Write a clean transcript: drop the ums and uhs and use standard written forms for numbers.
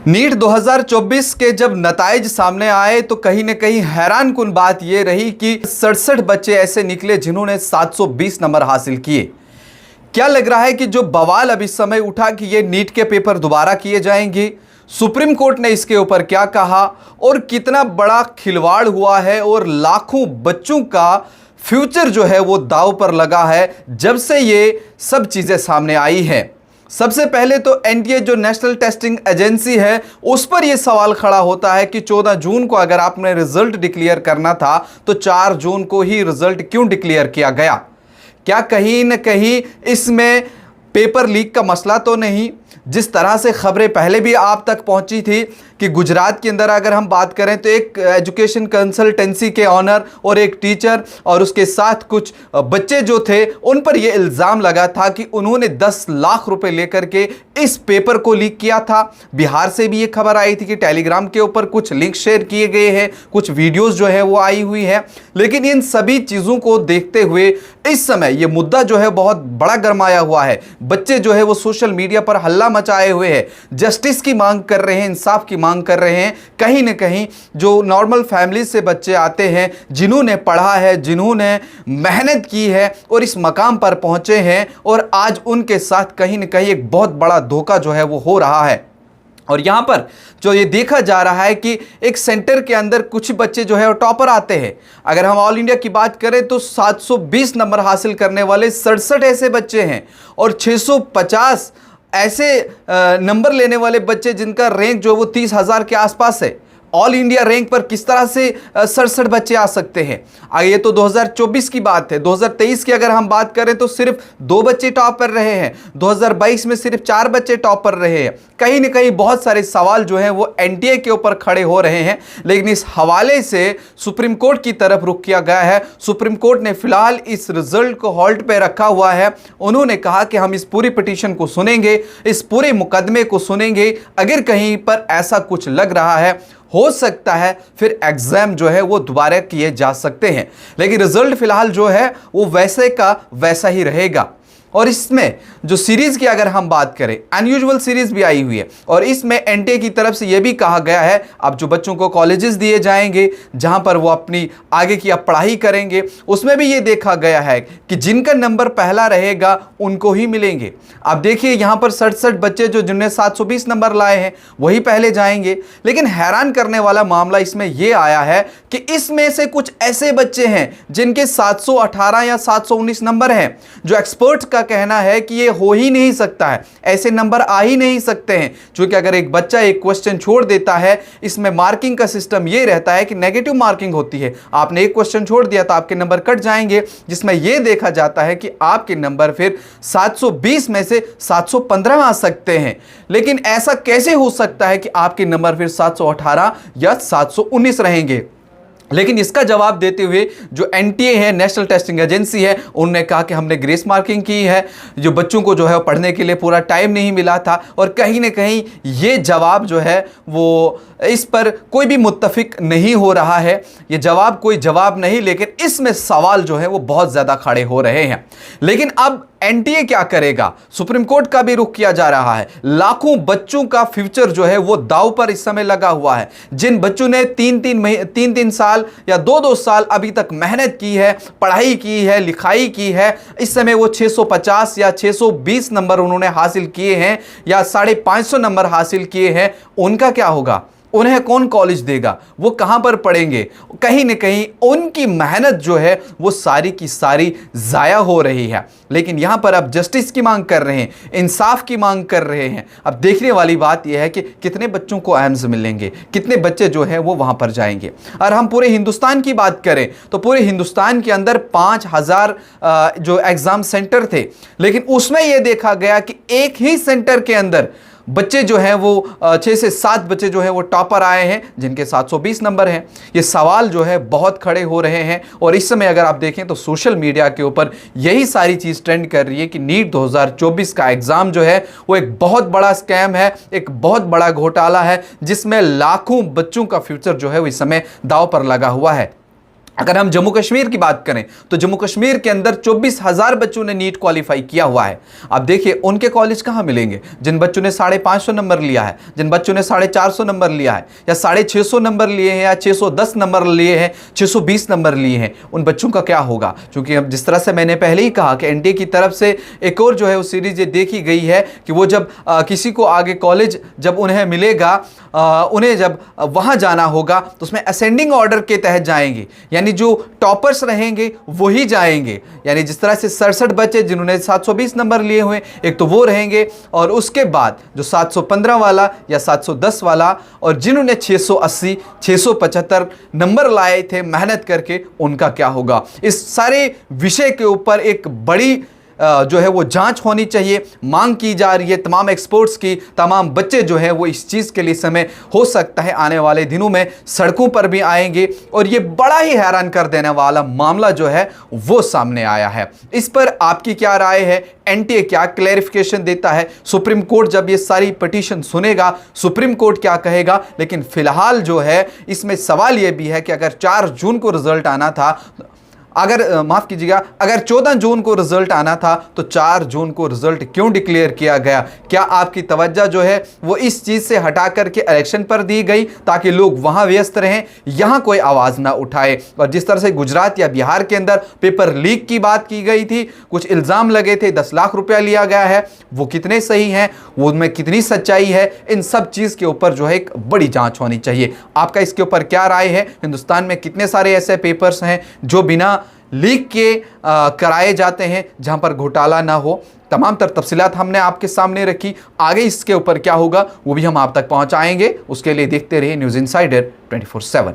NEET 2024 के जब नताइज सामने आए तो कहीं न कहीं हैरानकुन बात यह रही कि 67 बच्चे ऐसे निकले जिन्होंने 720 नंबर हासिल किए। क्या लग रहा है कि जो बवाल अब इस समय उठा कि ये नीट के पेपर दोबारा किए जाएंगे, सुप्रीम कोर्ट ने इसके ऊपर क्या कहा और कितना बड़ा खिलवाड़ हुआ है और लाखों बच्चों का फ्यूचर जो है वो दांव पर लगा है जब से ये सब चीज़ें सामने आई हैं। सबसे पहले तो एनटीए जो नेशनल टेस्टिंग एजेंसी है उस पर यह सवाल खड़ा होता है कि 14 जून को अगर आपने रिजल्ट डिक्लेयर करना था तो 4 जून को ही रिजल्ट क्यों डिक्लेयर किया गया? क्या कहीं न कहीं इसमें पेपर लीक का मसला तो नहीं? जिस तरह से खबरें पहले भी आप तक पहुंची थी कि गुजरात के अंदर अगर हम बात करें तो एक एजुकेशन कंसल्टेंसी के ऑनर और एक टीचर और उसके साथ कुछ बच्चे जो थे उन पर यह इल्ज़ाम लगा था कि उन्होंने 10 लाख रुपए लेकर के इस पेपर को लीक किया था। बिहार से भी ये खबर आई थी कि टेलीग्राम के ऊपर कुछ लिंक शेयर किए गए हैं, कुछ वीडियोस जो है वो आई हुई है। लेकिन इन सभी चीज़ों को देखते हुए इस समय ये मुद्दा जो है बहुत बड़ा गरमाया हुआ है। बच्चे जो है वो सोशल मीडिया पर हल्ला मचाए हुए हैं, जस्टिस की मांग कर रहे हैं, इंसाफ की मांग कर रहे हैं। कहीं न कहीं जो नॉर्मल फैमिली से बच्चे आते हैं, जिन्होंने पढ़ा है, जिन्होंने मेहनत की है और इस मकाम पर पहुंचे हैं, और आज उनके साथ कहीं न कहीं एक बहुत बड़ा धोखा जो है वो हो रहा है। और यहां पर जो ये देखा जा रहा है कि एक सेंटर के अंदर कुछ बच्चे जो है वो टॉपर आते हैं। अगर हम ऑल इंडिया की बात करें तो 720 नंबर हासिल करने वाले 67 ऐसे बच्चे हैं और 650 ऐसे नंबर लेने वाले बच्चे जिनका रैंक जो वो 30,000 के आसपास है। ऑल इंडिया रैंक पर किस तरह से 67 बच्चे आ सकते हैं? ये तो 2024 की बात है। 2023 की अगर हम बात करें तो सिर्फ 2 बच्चे टॉप पर रहे हैं। 2022 में सिर्फ 4 बच्चे टॉप पर रहे हैं। कहीं न कहीं बहुत सारे सवाल जो हैं वो एनटीए के ऊपर खड़े हो रहे हैं। लेकिन इस हवाले से सुप्रीम कोर्ट की तरफ रुख किया गया है। सुप्रीम कोर्ट ने फिलहाल इस रिजल्ट को होल्ड पे रखा हुआ है। उन्होंने कहा कि हम इस पूरी पिटीशन को सुनेंगे, इस पूरे मुकदमे को सुनेंगे। अगर कहीं पर ऐसा कुछ लग रहा है, हो सकता है फिर एग्जाम जो है वो दोबारा किए जा सकते हैं। लेकिन रिजल्ट फिलहाल जो है वो वैसे का वैसा ही रहेगा। और इसमें जो सीरीज की अगर हम बात करें, अनयूजुअल सीरीज भी आई हुई है और इसमें एनटीए की तरफ से यह भी कहा गया है अब जो बच्चों को कॉलेजेस दिए जाएंगे जहां पर वो अपनी आगे की अब पढ़ाई करेंगे, उसमें भी ये देखा गया है कि जिनका नंबर पहला रहेगा उनको ही मिलेंगे। अब देखिए यहां पर 67 बच्चे जो जिन्हें 720 नंबर लाए हैं वही पहले जाएंगे। लेकिन हैरान करने वाला मामला इसमें यह आया है कि इसमें से कुछ ऐसे बच्चे हैं जिनके 718 या 719 नंबर हैं, जो एक्सपर्ट्स का कहना है कि ये हो ही नहीं सकता है, ऐसे नंबर आ ही नहीं सकते हैं। क्योंकि अगर एक बच्चा एक क्वेश्चन छोड़ देता है, इसमें मार्किंग का सिस्टम ये रहता है कि नेगेटिव मार्किंग होती है। आपने एक क्वेश्चन छोड़ दिया तो आपके नंबर कट जाएंगे, जिसमें यह देखा जाता है कि आपके नंबर फिर 720 में से 715 आ सकते हैं। लेकिन ऐसा कैसे हो सकता है कि आपके नंबर फिर 718 या 719 रहेंगे? लेकिन इसका जवाब देते हुए जो एनटीए है, नेशनल टेस्टिंग एजेंसी है, उन्होंने कहा कि हमने ग्रेस मार्किंग की है, जो बच्चों को जो है पढ़ने के लिए पूरा टाइम नहीं मिला था। और कहीं ना कहीं ये जवाब जो है वो इस पर कोई भी मुत्तफिक नहीं हो रहा है। ये जवाब कोई जवाब नहीं, लेकिन इसमें सवाल जो है वो बहुत ज़्यादा खड़े हो रहे हैं। लेकिन अब एनटीए क्या करेगा? सुप्रीम कोर्ट का भी रुख किया जा रहा है। लाखों बच्चों का फ्यूचर जो है वो दांव पर इस समय लगा हुआ है। जिन बच्चों ने 3-3 साल या 2-2 साल अभी तक मेहनत की है, पढ़ाई की है, लिखाई की है, इस समय वो 650 या 620 नंबर उन्होंने हासिल किए हैं या 550 नंबर हासिल किए हैं, उनका क्या होगा? उन्हें कौन कॉलेज देगा? वो कहां पर पढ़ेंगे? कहीं न कहीं उनकी मेहनत जो है वो सारी की सारी जाया हो रही है। लेकिन यहां पर अब जस्टिस की मांग कर रहे हैं, इंसाफ की मांग कर रहे हैं। अब देखने वाली बात यह है कि कितने बच्चों को एम्स मिलेंगे, कितने बच्चे जो है वो वहां पर जाएंगे। और हम पूरे हिंदुस्तान की बात करें तो पूरे हिंदुस्तान के अंदर 5000 जो एग्जाम सेंटर थे, लेकिन उसमें यह देखा गया कि एक ही सेंटर के अंदर बच्चे जो हैं वो 6 से 7 बच्चे जो हैं वो टॉपर आए हैं, जिनके 720 नंबर हैं। ये सवाल जो है बहुत खड़े हो रहे हैं। और इस समय अगर आप देखें तो सोशल मीडिया के ऊपर यही सारी चीज़ ट्रेंड कर रही है कि नीट 2024 का एग्ज़ाम जो है वो एक बहुत बड़ा स्कैम है, एक बहुत बड़ा घोटाला है, जिसमें लाखों बच्चों का फ्यूचर जो है वो इस समय दांव पर लगा हुआ है। अगर हम जम्मू कश्मीर की बात करें तो जम्मू कश्मीर के अंदर 24,000 बच्चों ने नीट क्वालिफाई किया हुआ है। अब देखिए उनके कॉलेज कहां मिलेंगे, जिन बच्चों ने 550 नंबर लिया है, जिन बच्चों ने 450 नंबर लिया है, या 650 नंबर लिए हैं, या 610 नंबर लिए हैं, 620 नंबर लिए हैं, उन बच्चों का क्या होगा? क्योंकि अब जिस तरह से मैंने पहले ही कहा कि एनटीए की तरफ से एक और जो है वो सीरीज ये देखी गई है कि वो जब किसी को आगे कॉलेज जब उन्हें मिलेगा, उन्हें जब वहां जाना होगा तो उसमें असेंडिंग ऑर्डर के तहत जाएंगे, यानी जो टॉपर्स रहेंगे वही जाएंगे। यानी जिस तरह से 67 बच्चे जिन्होंने 720 नंबर लिए हुए, एक तो वो रहेंगे, और उसके बाद जो 715 वाला या 710 वाला, और जिन्होंने 680 675 नंबर लाए थे मेहनत करके, उनका क्या होगा? इस सारे विषय के ऊपर एक बड़ी जो है वो जांच होनी चाहिए, मांग की जा रही है तमाम एक्सपर्ट्स की। तमाम बच्चे जो है वो इस चीज़ के लिए समय हो सकता है आने वाले दिनों में सड़कों पर भी आएंगे, और ये बड़ा ही हैरान कर देने वाला मामला जो है वो सामने आया है। इस पर आपकी क्या राय है? एनटीए क्या क्लैरिफिकेशन देता है? सुप्रीम कोर्ट जब ये सारी पिटीशन सुनेगा, सुप्रीम कोर्ट क्या कहेगा? लेकिन फिलहाल जो है इसमें सवाल ये भी है कि अगर 4 जून को रिजल्ट आना था, अगर माफ कीजिएगा, अगर 14 जून को रिजल्ट आना था तो 4 जून को रिजल्ट क्यों डिक्लेयर किया गया? क्या आपकी तवज्जो जो है वो इस चीज से हटा करके इलेक्शन पर दी गई ताकि लोग वहां व्यस्त रहें, यहां कोई आवाज ना उठाए? और जिस तरह से गुजरात या बिहार के अंदर पेपर लीक की बात की गई थी, कुछ इल्जाम लगे थे, 10 लाख रुपया लिया गया है, वो कितने सही हैं, वो उनमें कितनी सच्चाई है? इन सब चीज के ऊपर जो है एक बड़ी जांच होनी चाहिए। आपका इसके ऊपर क्या राय है? हिंदुस्तान में कितने सारे ऐसे पेपर्स हैं जो बिना लीक के कराए जाते हैं जहां पर घोटाला ना हो? तमाम तफसीलात हमने आपके सामने रखी। आगे इसके ऊपर क्या होगा वो भी हम आप तक पहुंचाएंगे। उसके लिए देखते रहिए न्यूज़ इनसाइडर 24/7।